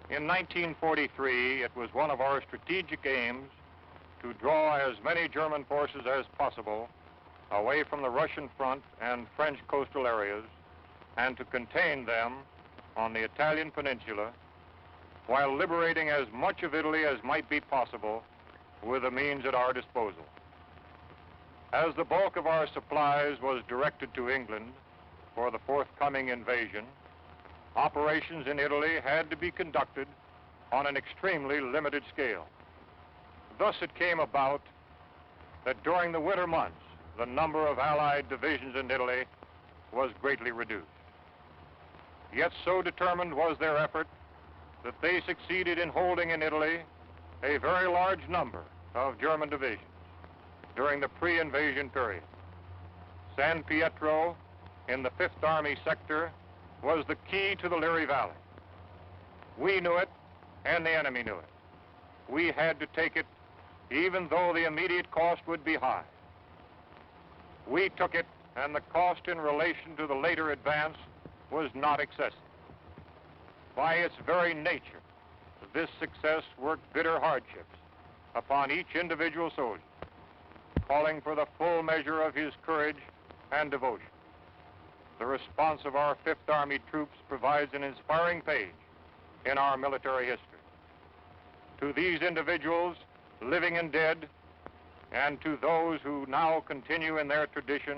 In 1943, it was one of our strategic aims to draw as many German forces as possible away from the Russian front and French coastal areas and to contain them on the Italian peninsula while liberating as much of Italy as might be possible with the means at our disposal. As the bulk of our supplies was directed to England for the forthcoming invasion, operations in Italy had to be conducted on an extremely limited scale. Thus it came about that during the winter months, the number of Allied divisions in Italy was greatly reduced. Yet so determined was their effort that they succeeded in holding in Italy a very large number of German divisions during the pre-invasion period. San Pietro in the 5th Army sector was the key to the Liri Valley. We knew it, and the enemy knew it. We had to take it, even though the immediate cost would be high. We took it, and the cost in relation to the later advance was not excessive. By its very nature, this success worked bitter hardships upon each individual soldier, calling for the full measure of his courage and devotion. The response of our 5th Army troops provides an inspiring page in our military history. To these individuals, living and dead, and to those who now continue in their tradition,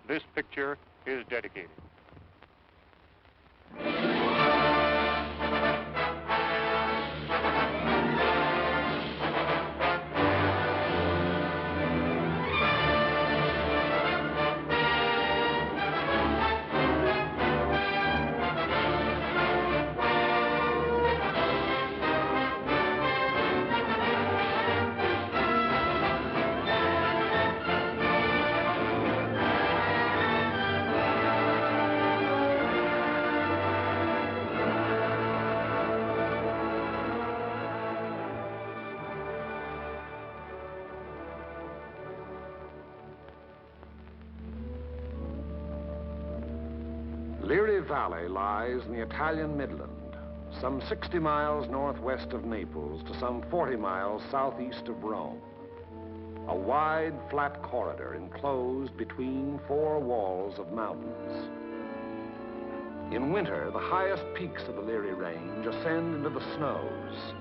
this picture is dedicated. Liri Valley lies in the Italian Midland, some 60 miles northwest of Naples to some 40 miles southeast of Rome. A wide, flat corridor enclosed between 4 walls of mountains. In winter, the highest peaks of the Liri Range ascend into the snows,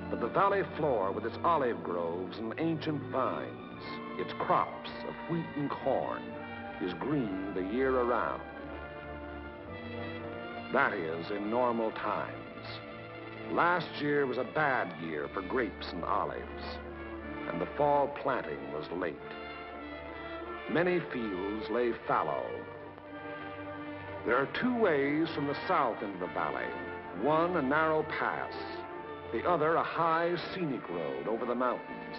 but the valley floor with its olive groves and ancient vines, its crops of wheat and corn, is green the year around. That is, in normal times. Last year was a bad year for grapes and olives, and the fall planting was late. Many fields lay fallow. There are 2 ways from the south into the valley. One, a narrow pass. The other, a high, scenic road over the mountains.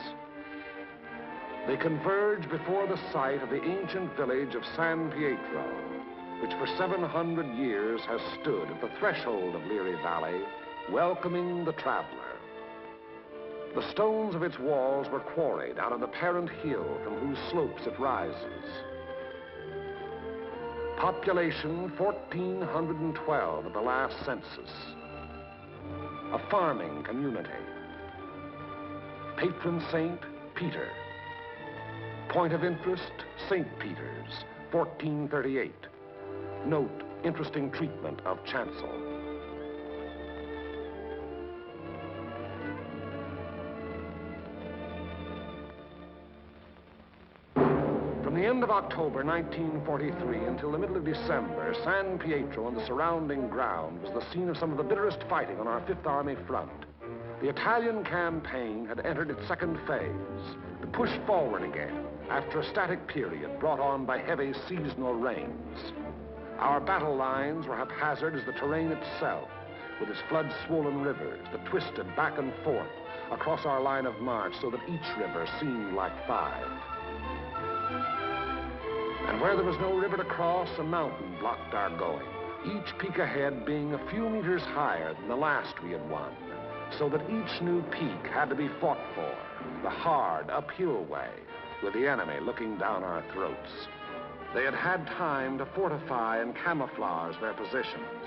They converge before the site of the ancient village of San Pietro, which for 700 years has stood at the threshold of Liri Valley, welcoming the traveler. The stones of its walls were quarried out of the parent hill from whose slopes it rises. Population 1,412 at the last census. A farming community. Patron saint, Peter. Point of interest, St. Peter's, 1438. Note, interesting treatment of chancel. From the end of October 1943 until the middle of December, San Pietro and the surrounding ground was the scene of some of the bitterest fighting on our 5th Army front. The Italian campaign had entered its second phase, the push forward again, after a static period brought on by heavy seasonal rains. Our battle lines were haphazard as the terrain itself, with its flood-swollen rivers that twisted back and forth across our line of march so that each river seemed like 5. And where there was no river to cross, a mountain blocked our going, each peak ahead being a few meters higher than the last we had won, so that each new peak had to be fought for, the hard, uphill way, with the enemy looking down our throats. They had had time to fortify and camouflage their positions.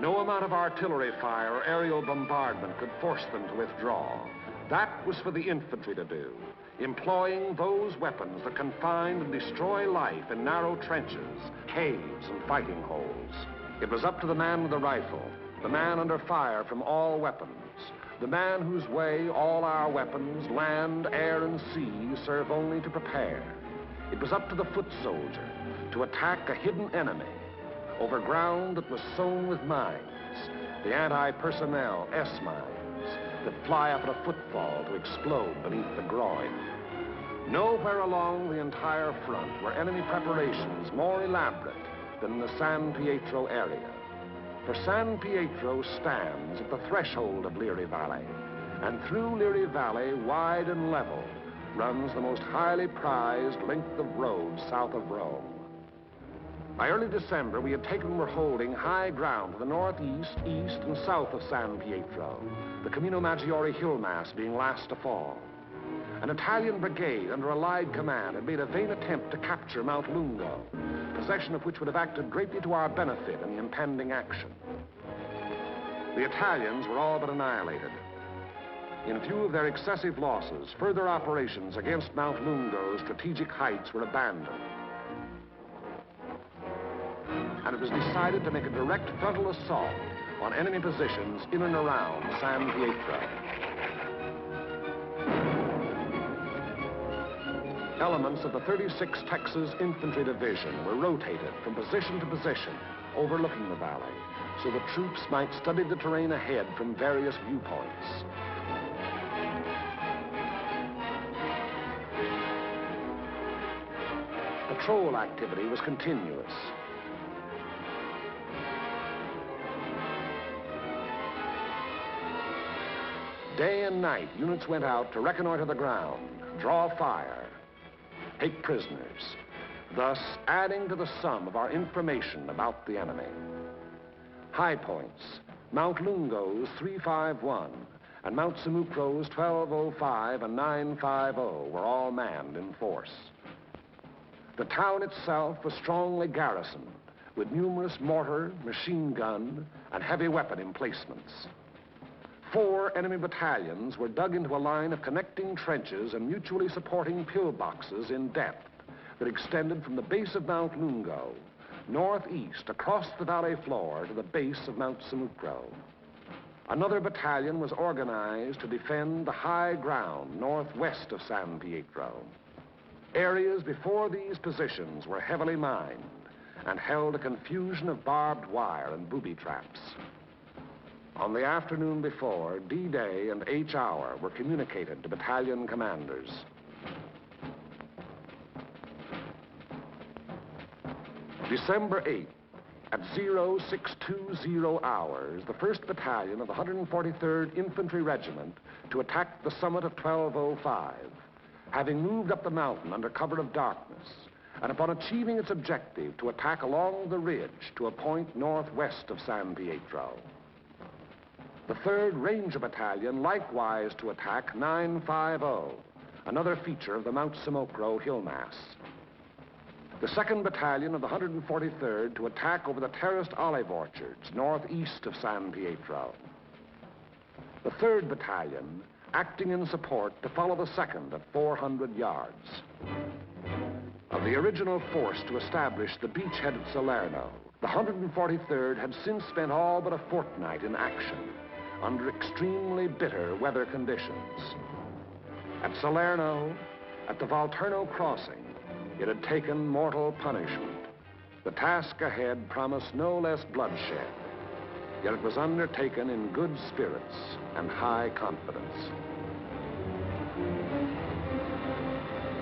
No amount of artillery fire or aerial bombardment could force them to withdraw. That was for the infantry to do, employing those weapons that can find and destroy life in narrow trenches, caves, and fighting holes. It was up to the man with the rifle, the man under fire from all weapons, the man whose way all our weapons, land, air, and sea, serve only to prepare. It was up to the foot soldier to attack a hidden enemy over ground that was sown with mines, the anti-personnel S-mines that fly up at a footfall to explode beneath the groin. Nowhere along the entire front were enemy preparations more elaborate than in the San Pietro area. For San Pietro stands at the threshold of Liri Valley, and through Liri Valley, wide and level, runs the most highly prized length of road south of Rome. By early December, we had taken and were holding high ground to the northeast, east, and south of San Pietro, the Camino Maggiore hill mass being last to fall. An Italian brigade under Allied command had made a vain attempt to capture Mount Lungo, possession of which would have acted greatly to our benefit in the impending action. The Italians were all but annihilated. In view of their excessive losses, further operations against Mount Lungo's strategic heights were abandoned. And it was decided to make a direct frontal assault on enemy positions in and around San Pietro. Elements of the 36th Texas Infantry Division were rotated from position to position, overlooking the valley, so the troops might study the terrain ahead from various viewpoints. Patrol activity was continuous. Day and night, units went out to reconnoiter the ground, draw fire, take prisoners, thus adding to the sum of our information about the enemy. High points, Mount Lungo's 351 and Mount Simucro's 1205 and 950 were all manned in force. The town itself was strongly garrisoned with numerous mortar, machine gun, and heavy weapon emplacements. 4 enemy battalions were dug into a line of connecting trenches and mutually supporting pillboxes in depth that extended from the base of Mount Lungo, northeast across the valley floor to the base of Mount Simucro. Another battalion was organized to defend the high ground northwest of San Pietro. Areas before these positions were heavily mined and held a confusion of barbed wire and booby traps. On the afternoon before, D-Day and H-Hour were communicated to battalion commanders. December 8th, at 0620 hours, the 1st Battalion of the 143rd Infantry Regiment to attack the summit of 1205, having moved up the mountain under cover of darkness, and upon achieving its objective to attack along the ridge to a point northwest of San Pietro. The 3rd Ranger Battalion likewise to attack 950, another feature of the Mount Simucro hill mass. The 2nd Battalion of the 143rd to attack over the terraced olive orchards northeast of San Pietro. The 3rd Battalion acting in support to follow the 2nd at 400 yards. Of the original force to establish the beachhead at Salerno, the 143rd had since spent all but a fortnight in action under extremely bitter weather conditions. At Salerno, at the Volturno crossing, it had taken mortal punishment. The task ahead promised no less bloodshed, yet it was undertaken in good spirits and high confidence.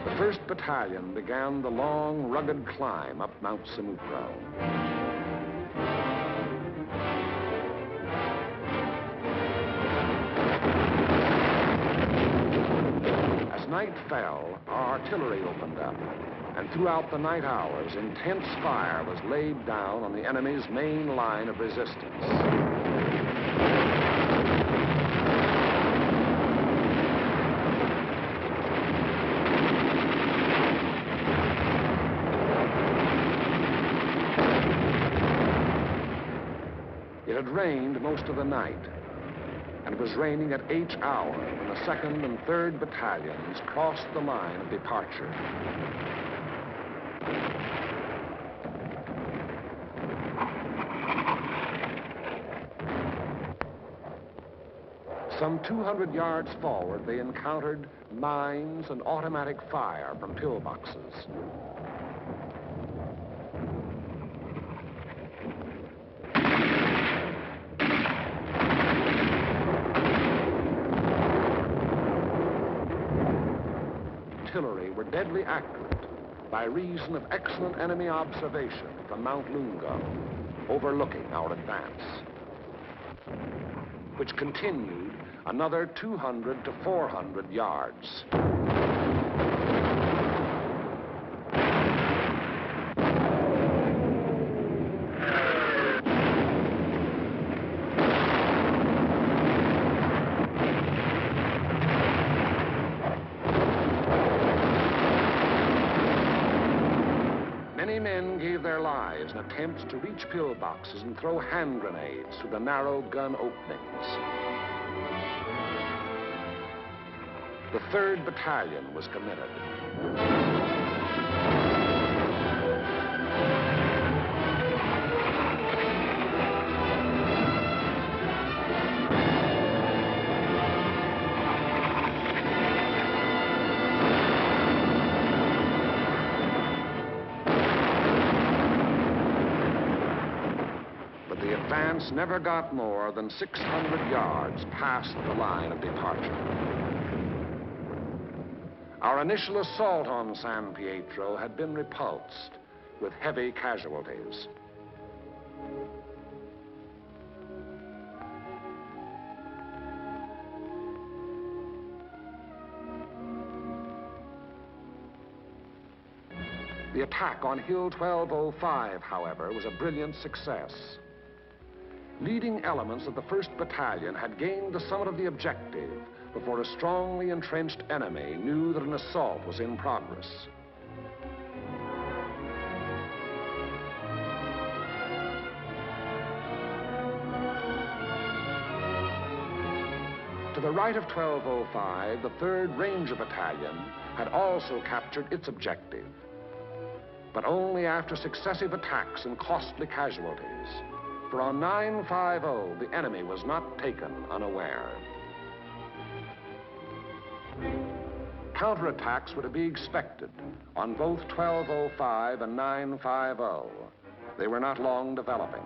The 1st Battalion began the long, rugged climb up Mount Simucro. As night fell, our artillery opened up, and throughout the night hours, intense fire was laid down on the enemy's main line of resistance. It had rained most of the night, and it was raining at each hour when the 2nd and 3rd Battalions crossed the line of departure. Some 200 yards forward, they encountered mines and automatic fire from pillboxes. Artillery were deadly accurate by reason of excellent enemy observation from Mount Lungo, overlooking our advance, which continued another 200 to 400 yards. Many men gave their lives in attempts to reach pillboxes and throw hand grenades through the narrow gun openings. The 3rd Battalion was committed. But the advance never got more than 600 yards past the line of departure. Our initial assault on San Pietro had been repulsed with heavy casualties. The attack on Hill 1205, however, was a brilliant success. Leading elements of the 1st Battalion had gained the summit of the objective before a strongly entrenched enemy knew that an assault was in progress. To the right of 1205, the 3rd Ranger Battalion had also captured its objective, but only after successive attacks and costly casualties. For on 950, the enemy was not taken unaware. Counterattacks were to be expected on both 1205 and 950. They were not long developing.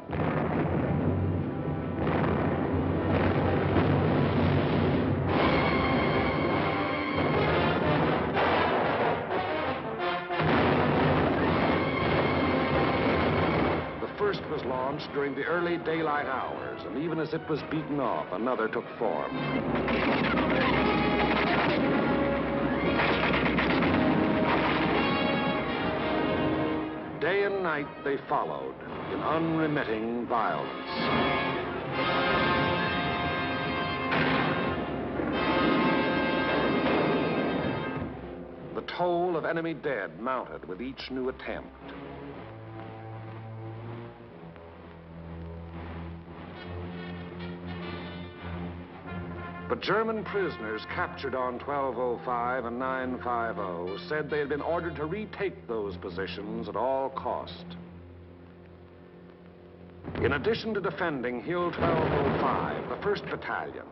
The first was launched during the early daylight hours, and even as it was beaten off, another took form. Day and night they followed in unremitting violence. The toll of enemy dead mounted with each new attempt. But German prisoners captured on 1205 and 950 said they had been ordered to retake those positions at all cost. In addition to defending Hill 1205, the 1st Battalion,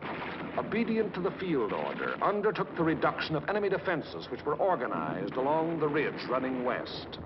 obedient to the field order, undertook the reduction of enemy defenses which were organized along the ridge running west.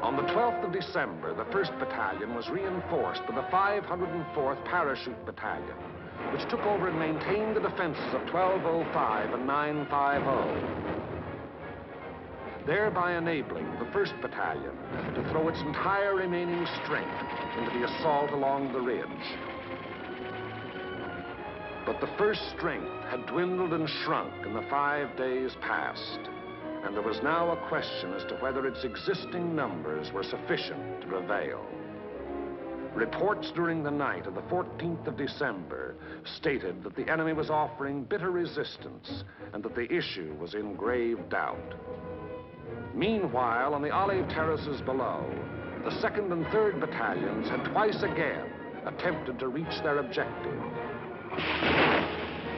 On the 12th of December, the 1st Battalion was reinforced by the 504th Parachute Battalion, which took over and maintained the defenses of 1205 and 950. thereby enabling the 1st Battalion to throw its entire remaining strength into the assault along the ridge. But the 1st strength had dwindled and shrunk in the 5 days past, and there was now a question as to whether its existing numbers were sufficient to prevail. Reports during the night of the 14th of December stated that the enemy was offering bitter resistance and that the issue was in grave doubt. Meanwhile, on the olive terraces below, the 2nd and 3rd Battalions had twice again attempted to reach their objective.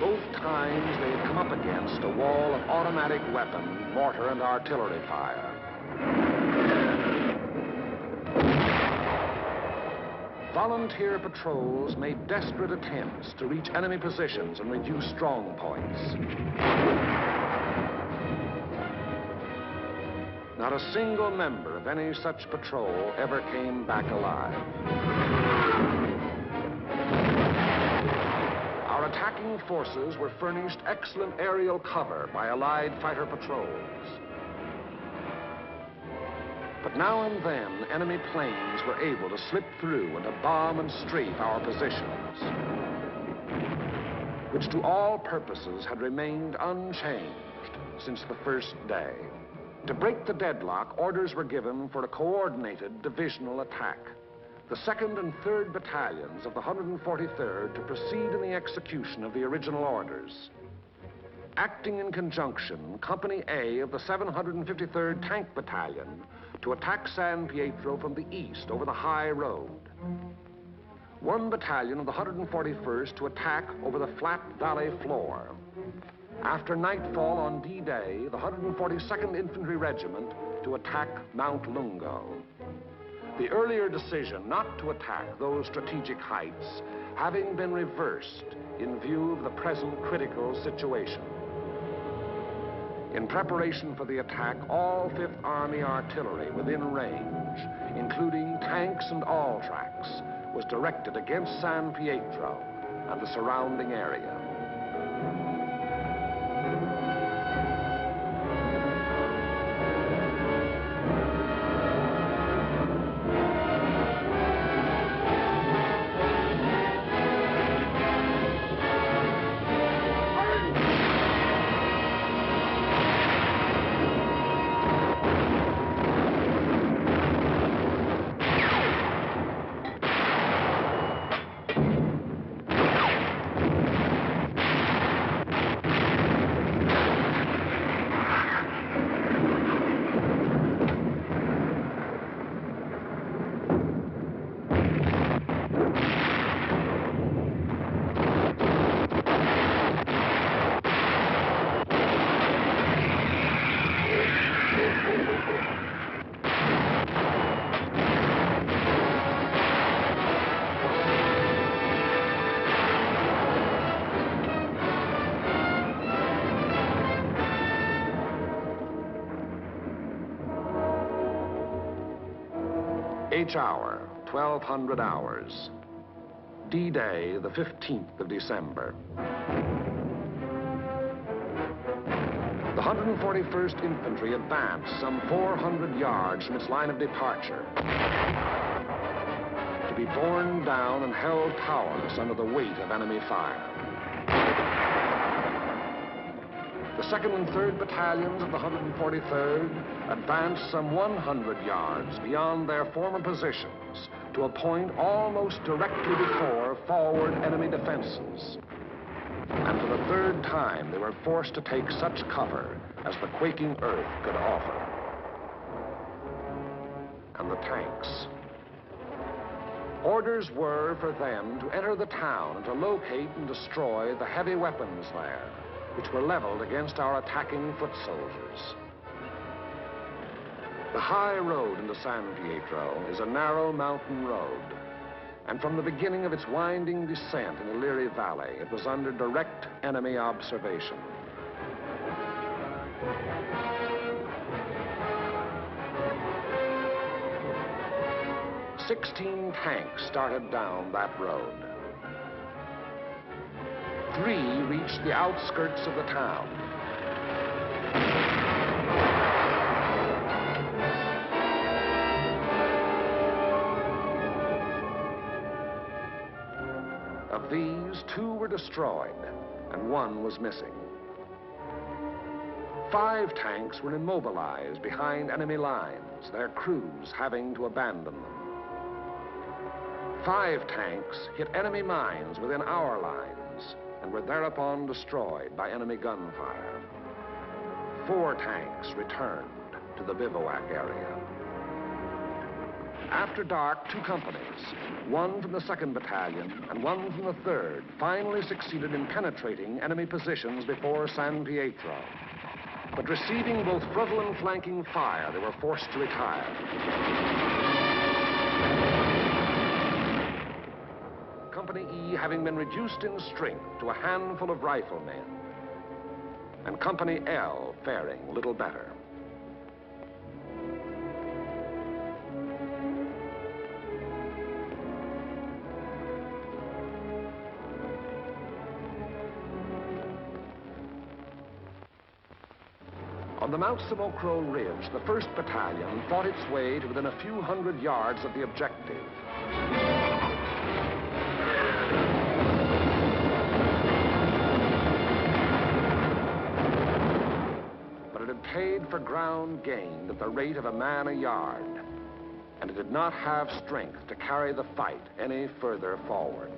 Both times they had come up against a wall of automatic weapon, mortar, and artillery fire. Volunteer patrols made desperate attempts to reach enemy positions and reduce strong points. Not a single member of any such patrol ever came back alive. Our attacking forces were furnished excellent aerial cover by Allied fighter patrols. But now and then, enemy planes were able to slip through and to bomb and strafe our positions, which to all purposes had remained unchanged since the 1st day. To break the deadlock, orders were given for a coordinated divisional attack. The 2nd and 3rd Battalions of the 143rd to proceed in the execution of the original orders. Acting in conjunction, Company A of the 753rd Tank Battalion to attack San Pietro from the east over the high road. 1 battalion of the 141st to attack over the flat valley floor. After nightfall on D-Day, the 142nd Infantry Regiment to attack Mount Lungo. The earlier decision not to attack those strategic heights having been reversed in view of the present critical situation. In preparation for the attack, all 5th Army artillery within range, including tanks and all tracks, was directed against San Pietro and the surrounding area. H hour, 1200 hours. D-Day, the 15th of December. The 141st Infantry advanced some 400 yards from its line of departure, to be borne down and held powerless under the weight of enemy fire. The 2nd and 3rd Battalions of the 143rd advanced some 100 yards beyond their former positions to a point almost directly before forward enemy defenses. And for the 3rd time, they were forced to take such cover as the quaking earth could offer. And the tanks. Orders were for them to enter the town and to locate and destroy the heavy weapons there, which were leveled against our attacking foot soldiers. The high road into San Pietro is a narrow mountain road, and from the beginning of its winding descent in the Liri Valley, it was under direct enemy observation. "16 tanks started down that road. 3 reached the outskirts of the town. Of these, 2 were destroyed, and 1 was missing. 5 tanks were immobilized behind enemy lines, their crews having to abandon them. 5 tanks hit enemy mines within our lines and were thereupon destroyed by enemy gunfire. 4 tanks returned to the bivouac area. After dark, 2 companies, 1 from the 2nd Battalion and 1 from the 3rd, finally succeeded in penetrating enemy positions before San Pietro. But receiving both frontal and flanking fire, they were forced to retire. Company E having been reduced in strength to a handful of riflemen, and Company L faring little better. On the Mount Samocro Ridge, the 1st Battalion fought its way to within a few hundred yards of the objective. But it had paid for ground gained at the rate of a man a yard, and it did not have strength to carry the fight any further forward.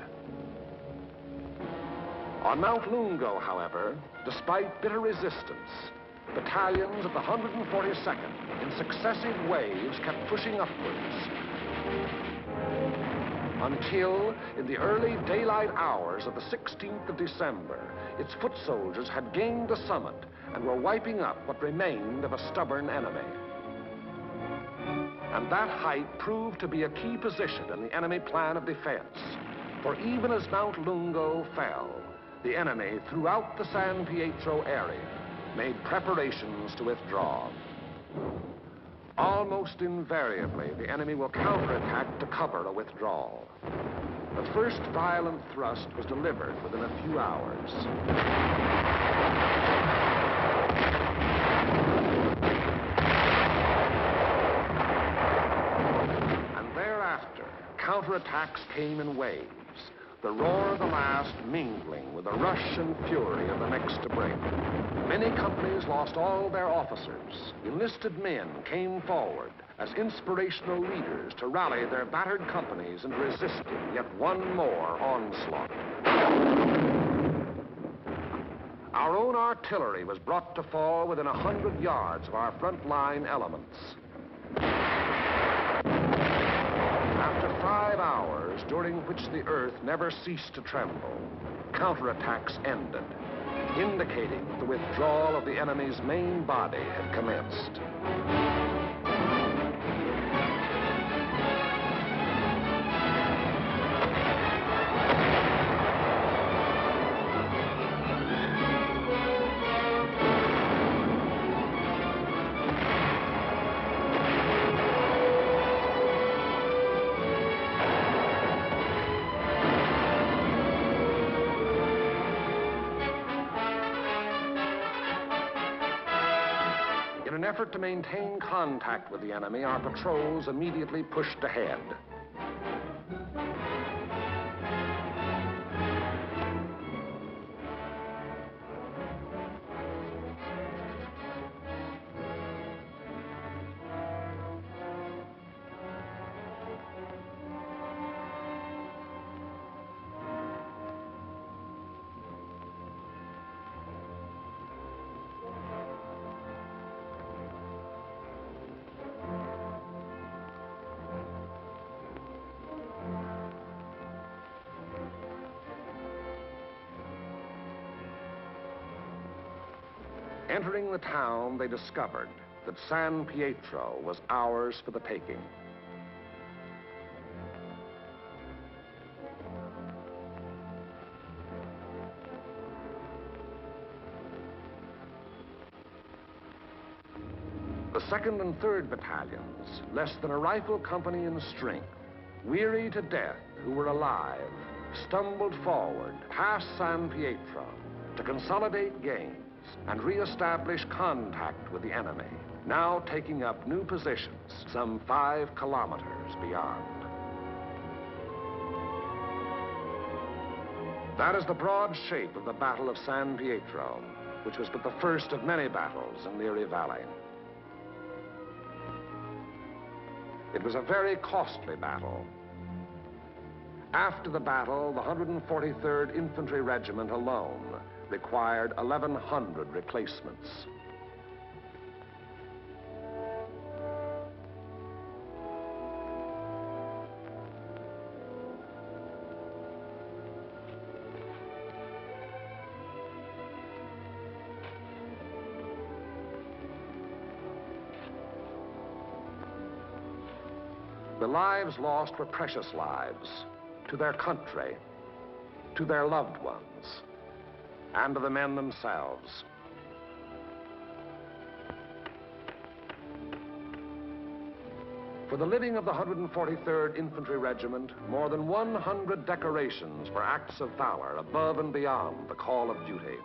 On Mount Lungo, however, despite bitter resistance, battalions of the 142nd, in successive waves, kept pushing upwards, until, in the early daylight hours of the 16th of December, its foot soldiers had gained the summit and were wiping up what remained of a stubborn enemy. And that height proved to be a key position in the enemy plan of defense, for even as Mount Lungo fell, the enemy throughout the San Pietro area made preparations to withdraw. Almost invariably, the enemy will counterattack to cover a withdrawal. The first violent thrust was delivered within a few hours. And thereafter, counterattacks came in waves, the roar of the last mingling with the rush and fury of the next to break. Many companies lost all their officers. Enlisted men came forward as inspirational leaders to rally their battered companies into resisting yet one more onslaught. Our own artillery was brought to fall within 100 yards of our front-line elements. After 5 hours, during which the earth never ceased to tremble, counterattacks ended, indicating that the withdrawal of the enemy's main body had commenced. In an effort to maintain contact with the enemy, our patrols immediately pushed ahead. Entering the town, they discovered that San Pietro was ours for the taking. The 2nd and 3rd battalions, less than a rifle company in strength, weary to death who were alive, stumbled forward past San Pietro to consolidate gains and re-establish contact with the enemy, now taking up new positions some 5 kilometers beyond. That is the broad shape of the Battle of San Pietro, which was but the first of many battles in the Erie Valley. It was a very costly battle. After the battle, the 143rd Infantry Regiment alone required 1,100 replacements. The lives lost were precious lives to their country, to their loved ones, and to the men themselves. For the living of the 143rd Infantry Regiment, more than 100 decorations for acts of valor above and beyond the call of duty.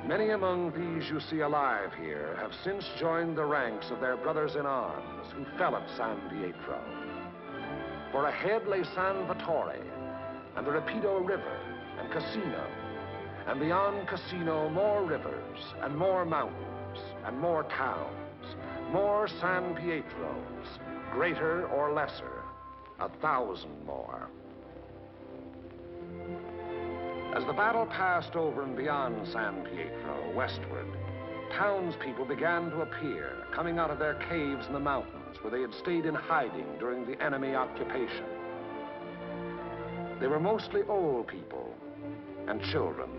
Many among these you see alive here have since joined the ranks of their brothers in arms who fell at San Pietro. For ahead lay San Vittore and the Rapido River and Cassino, and beyond Cassino more rivers and more mountains and more towns, more San Pietros, greater or lesser, 1,000 more. As the battle passed over and beyond San Pietro, westward, townspeople began to appear, coming out of their caves in the mountains where they had stayed in hiding during the enemy occupation. They were mostly old people and children.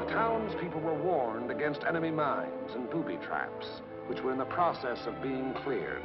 Townspeople were warned against enemy mines and booby traps, which were in the process of being cleared.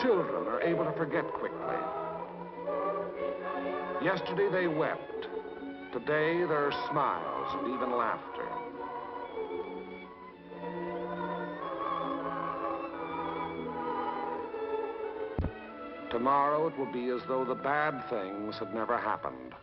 Children are able to forget quickly. Yesterday they wept. Today there are smiles and even laughter. Tomorrow it will be as though the bad things had never happened.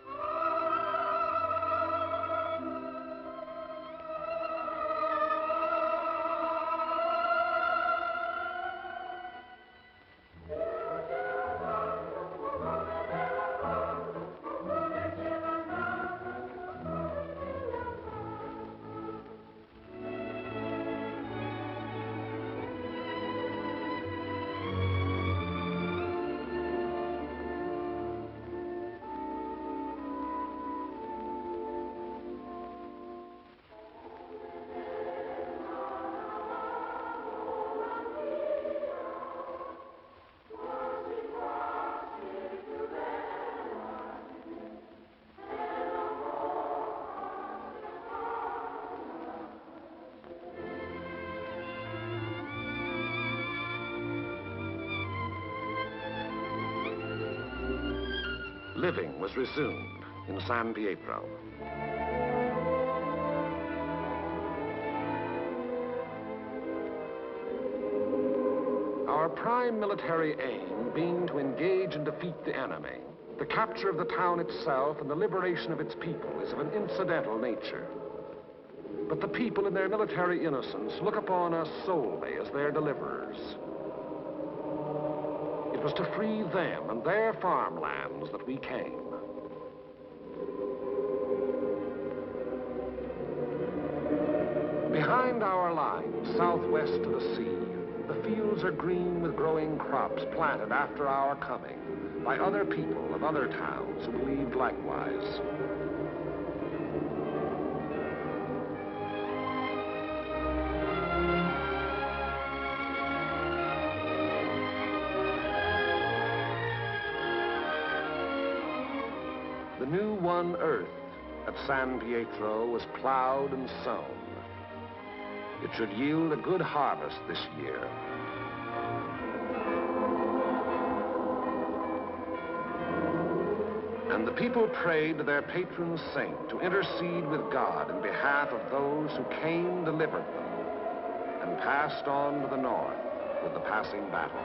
Living was resumed in San Pietro. Our prime military aim being to engage and defeat the enemy, the capture of the town itself and the liberation of its people is of an incidental nature. But the people in their military innocence look upon us solely as their deliverers. It was to free them and their farmlands that we came. Behind our lines, southwest to the sea, the fields are green with growing crops planted after our coming by other people of other towns who believed likewise. The new won earth at San Pietro was plowed and sown. It should yield a good harvest this year. And the people prayed to their patron saint to intercede with God in behalf of those who came, delivered them, and passed on to the north with the passing battle.